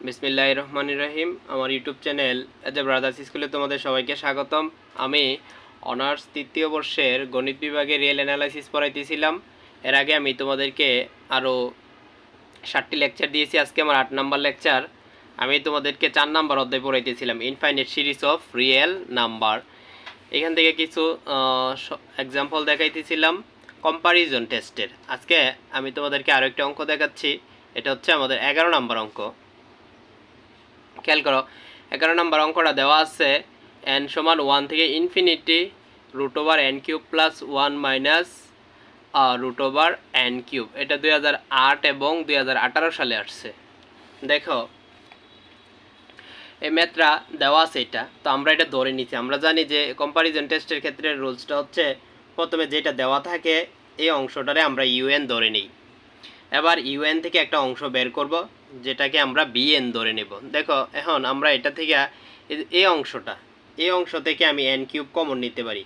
বিসমিল্লাহির রহমানির রহিম। আমার YouTube channel as a brothers স্কুলে তোমাদের সবাইকে স্বাগতম। আমি অনার্স তৃতীয় বর্ষের গণিত বিভাগে রিয়েল অ্যানালাইসিস পড়াইতেছিলাম। এর আগে আমি তোমাদেরকে আরও 7টি লেকচার দিয়েছি। আজকে আমার 8 নাম্বার লেকচার। আমি তোমাদেরকে 4 নাম্বার অধ্যায় পড়াইতেছিলাম, infinite series of real number. এখান থেকে কিছু এক্সাম্পল দেখাইতেছিলাম কম্পারিজন টেস্টের। আজকে আমি তোমাদেরকে আরও একটা অঙ্ক দেখাচ্ছি। এটা হচ্ছে আমাদের 11 নাম্বার অঙ্ক। খেয়াল করো, 11 নম্বর অঙ্কটা দেওয়া আছে n সমান 1 থেকে infinity root over n cube plus 1 minus root over n cube. এটা 2008 এবং 2018 সালে আসছে। দেখো এই ম্যাথটা দেওয়া আছে এটা, তো আমরা এটা ধরে নিচ্ছি। আমরা জানি যে কম্পারিজন টেস্টের ক্ষেত্রে রুলসটা হচ্ছে প্রথমে যেটা দেওয়া থাকে এই অংশটারে আমরা ইউএন ধরে নিই। এবার ইউএন থেকে একটা অংশ বের করব যেটাকে আমরা বিএন ধরে নেব। দেখো এখন আমরা এটা থেকে এই অংশ থেকে আমি এন কিউব কমন নিতে পারি।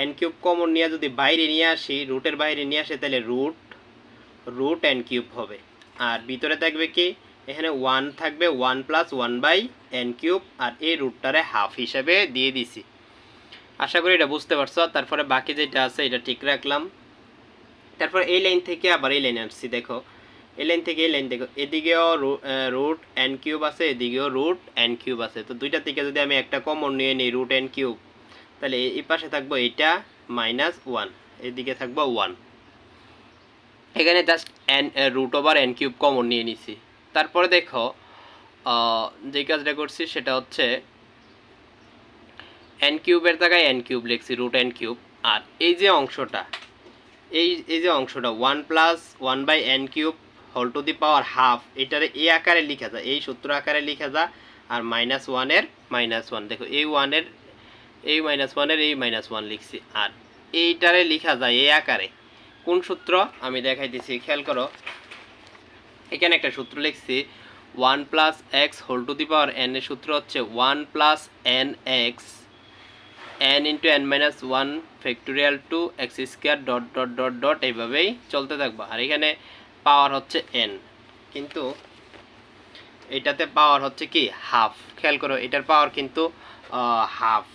এন কিউব কমন নিয়ে যদি বাইরে নিয়ে আসি, রুটের বাইরে নিয়ে আসে, তাহলে রুট এন কিউব হবে। আর ভিতরে থাকবে কি, এখানে 1 থাকবে, 1 প্লাস 1 বাই এন কিউব, আর এই রুটটারে হাফ হিসাবে দিয়ে দিছি। আশা করি এটা বুঝতে পারছো। তারপরে বাকি যেটা আছে এটা ঠিক রাখলাম। তারপর এই লাইন থেকে আবার এই লাইনে আসছি। দেখো এই লাইন থেকে এই লাইন দেখো, এদিকেও রুট এন কিউব আছে, এদিকেও রুট এন কিউব আছে। তো দুইটা থেকে যদি আমি একটা কমন নিয়ে নিই রুট এন কিউব, তাহলে এই পাশে থাকবো এইটা মাইনাস 1, এদিকে থাকবো 1। এখানে just N root over N cube common নিয়ে নিছি। তারপরে দেখো যে কাজটা করছি সেটা হচ্ছে এন কিউবের জায়গায় এন কিউব লিখছি, রুট এন কিউব। আর এই যে অংশটা, এই যে অংশটা 1 plus 1 by N cube whole to the power half, এটারে এই আকারে লেখা যায়, এই সূত্র আকারে লেখা যায়। আর মাইনাস ওয়ানের মাইনাস ওয়ান, দেখো এই ওয়ানের এই মাইনাস ওয়ানের এই মাইনাস ওয়ান লিখছি। আর এইটারে লেখা যায় এই আকারে। কোন সূত্র আমি দেখাইতেছি, খেয়াল করো। এখানে একটা সূত্র লিখছি 1 plus X whole to the power N এর সূত্র হচ্ছে 1 plus N X n into n minus 1 factorial two X square dot dot dot dot, এইভাবেই চলতে থাকবো। আর এখানে পাওয়ার হচ্ছে n, কিন্তু এটাতে পাওয়ার হচ্ছে কি হাফ। খেয়াল করো এটার পাওয়ার কিন্তু হাফ।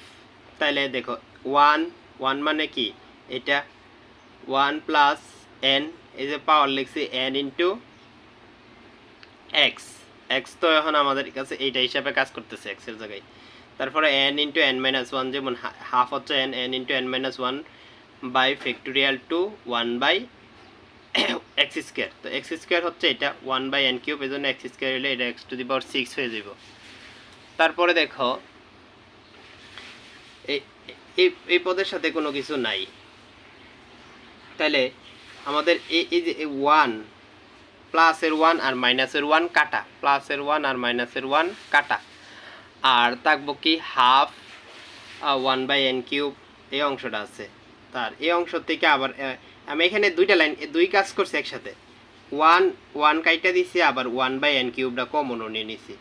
তাইলে দেখো 1 মানে কি, এটা 1 প্লাস n, এই যে পাওয়ার লিখছি n ইন্টু এক্স। এক্স তো এখন আমাদের কাছে এইটা হিসাবে কাজ করতেছে এক্স এর জায়গায়। তারপরে n ইন্টু n মাইনাস 1, যেমন হাফ হচ্ছে n into n minus 1 by factorial two 1 by X square. তো এক্স স্কোয়ার হচ্ছে এটা 1 বাই এন কিউব, এই জন্য এক্স স্কোয়ার হলে এটা এক্স টু দি পাওয়ার 6 হয়ে যাব। তারপরে দেখো এই পদের সাথে কোনো কিছু নাই, তাহলে আমাদের এই যে 1 প্লাসের 1 আর মাইনাসের 1 কাটা, প্লাসের 1 আর মাইনাসের 1 কাটা, আর থাকবো কি হাফ 1 বাই এন কিউব, এই অংশটা আছে। তার এই অংশ থেকে আবার আমি এখানে দুইটা লাইন দুই কাজ করছি একসাথে, 1 কাইটা দিছি, আবার 1 বাই এন কিউবটা কমনও নিয়ে নিছি।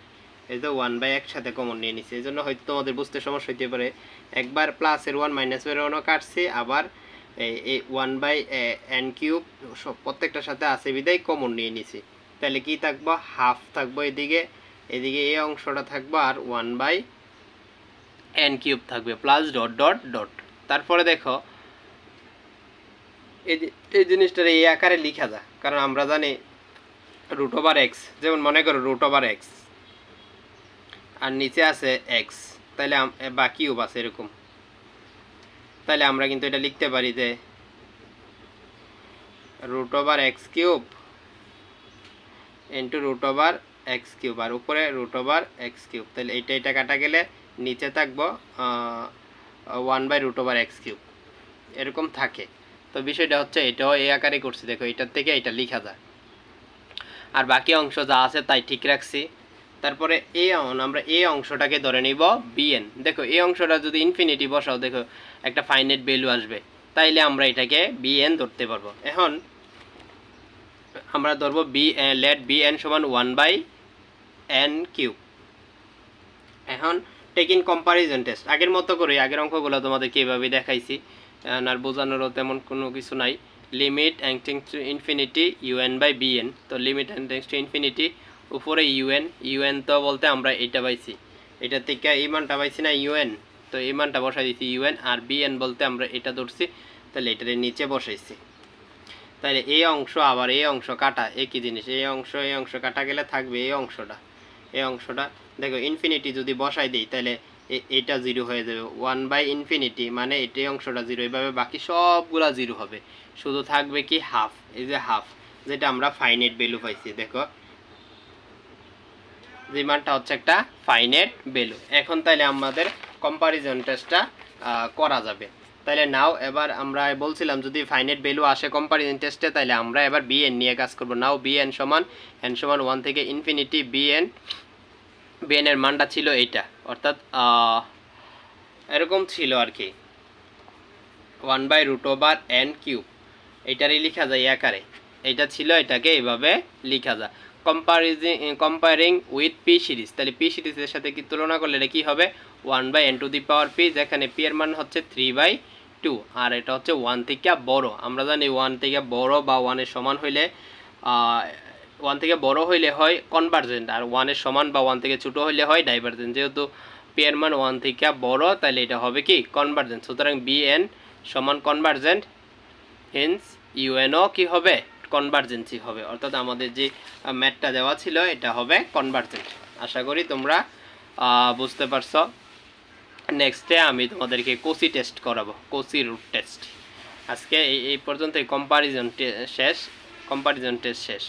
এই যে 1 বাই একসাথে কমন নিয়ে নিছি, এই জন্য হয়তো তোমাদের বুঝতে সমস্যা হইতে পারে। একবার প্লাসের 1 মাইনাসের 1ও কাটছি, আবার এই 1 বাই এন কিউব প্রত্যেকটার সাথে আছে বিদায় কমন নিয়ে নিছি। তাহলে কি থাকবো, হাফ থাকবো এদিকে, এদিকে এই অংশটা থাকবো, আর 1 বাই এন কিউব থাকবে, প্লাস ডট ডট ডট। তারপরে দেখো এই জিনিসটার এই আকারে লিখা যায়, কারণ আমরা জানি রুট ওভার এক্স, যেমন মনে করো রুট ওভার এক্স আর নিচে আছে এক্স, তাহলে বা কিউব আছে এরকম, তাহলে আমরা কিন্তু এটা লিখতে পারি যে root over X cube into root over X cube, আর উপরে রুট ওভার এক্স কিউব। তাহলে এটা কাটা গেলে নিচে থাকবো 1 by root over X cube, এরকম থাকে। তো বিষয়টা হচ্ছে এটাও এই আকারে করছি, দেখো এটার থেকে এটা লেখা যায়। আর বাকি অংশ যা আছে তাই ঠিক রাখছি। তারপরে আমরা এই অংশটাকে ধরে নিব বিএন। দেখো এই অংশটা যদি ইনফিনিটি বসাও, দেখো একটা ফাইনাইট ভ্যালু আসবে, তাইলে আমরা এটাকে বিএন ধরতে পারবো। এখন আমরা ধরবো লেট বিএন সমান 1 বাই এন কিউব। এখন টেকিং কম্পারিজন টেস্ট আগের মতো করে, আগের অঙ্কগুলো তোমাদেরকে এইভাবে দেখাইছি, আর বোঝানোরও তেমন কোনো কিছু নাই। Limit tending to infinity UN by BN, তো লিমিট টেন্ডিং টু ইনফিনিটি উপরে ইউএন তো বলতে আমরা এটা পাইছি, এটা থেকে এই মানটা পাইছি না ইউএন, তো এই মানটা বসাই দিছি ইউএন, আর বিএন বলতে আমরা এটা ধরছি, তাহলে এটার নিচে বসাইছি। তাহলে এই অংশ আবার এই অংশ কাটা একই জিনিস, এই অংশ কাটা গেলে থাকবে এই অংশটা দেখো ইনফিনিটি যদি বসাই দিই তাহলে এটা জিরো হয়ে যাবে, 1/∞, মানে এটাই অংশটা জিরো, এইভাবে বাকি সবগুলা জিরো হবে, শুধু থাকবে কি হাফ, এই যে হাফ, যেটা আমরা ফাইনাইট ভ্যালু পাইছি। দেখো যে মানটা হচ্ছে একটা ফাইনাইট ভ্যালু। এখন তাহলে আমাদের কম্পারিজন টেস্টটা করা যাবে। তাহলে নাও এবার আমরা বলছিলাম যদি ফাইনাইট ভ্যালু আসে কম্পারিজন টেস্টে, তাহলে আমরা এবার বিএন নিয়ে কাজ করব। নাও বিএন সমান n সমান 1 থেকে ইনফিনিটি, বিএন এর মানটা ছিল এইটা, অর্থাৎ এরকম ছিল আর কি, 1/√n³, এইটারই লেখা যায় আকারে, এইটা ছিল, এটাকে এইভাবে লেখা যায় কম্পারিং উইথ পি সিরিজ। তাহলে পি সিরিজের সাথে কি তুলনা করলে এটা কী হবে, 1/n⁴p, যেখানে পি এর মান হচ্ছে 3/2, আর এটা হচ্ছে 1 থেকে বড়। আমরা জানি 1 থেকে বড় বা 1 এর সমান হইলে 1 থেকে বড় হইলে হয় কনভার্জেন্ট, আর 1 এর সমান বা 1 থেকে ছোট হইলে হয় ডাইভারজেন্ট। যেহেতু পি এর মান 1 থেকে বড়, তাহলে এটা হবে কি কনভার্জেন্ট। সুতরাং বিএন সমান কনভার্জেন্ট, হেন্স ইউএনও কি হবে কনভার্জেন্সি হবে, অর্থাৎ আমাদের যে ম্যাথটা দেওয়া ছিল এটা হবে কনভার্জেন্ট। আশা করি তোমরা বুঝতে পারছো। নেক্সটে আমি তোমাদেরকে কোসি টেস্ট করাবো, কোসি রুট টেস্ট। আজকে এই পর্যন্ত কম্পারিজন টেস্ট শেষ।